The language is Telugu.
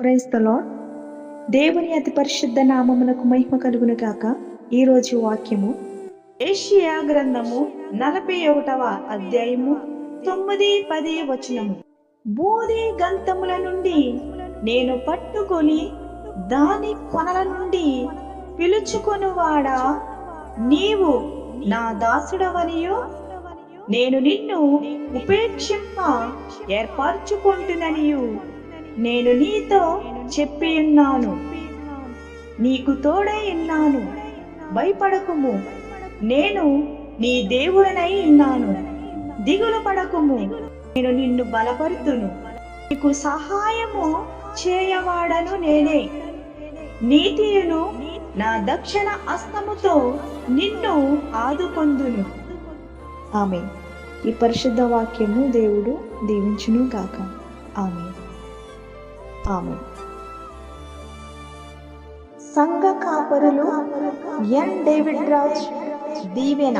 Praise the lord. దేవుని అతి పరిశుద్ధ నామమునకు మహిమ కలుగును గాక. ఈరోజు వాక్యము యెషయా గ్రంథము 41వ అధ్యాయము 9-10 వచనము. బూది గంతముల నుండి నేను పట్టుకొని దాని కొనల నుండి పిలుచుకొనువాడా, నీవు నా దాసుడవనియో నేను నిన్ను ఉపేక్షింప ఏర్పరచుకొంటుననియు నేను నీతో చెప్పి ఉన్నాను. నీకు తోడై ఉన్నాను, భయపడకుము, నేను నీ దేవుడనై ఉన్నాను. దిగులు పడకుము, నేను నిన్ను బలపరుతును. నీకు సహాయము చేయవాడను నేనే. నీతియును నా దక్షిణ హస్తముతో నిన్ను ఆదుకొందును. ఆమేన్. ఈ పరిశుద్ధ వాక్యము దేవుడు దీవించును గాక. ఆమేన్. ఆమేన్. సంఘ కాపరులు ఎన్ డేవిడ్ రాజ్ దీవెన.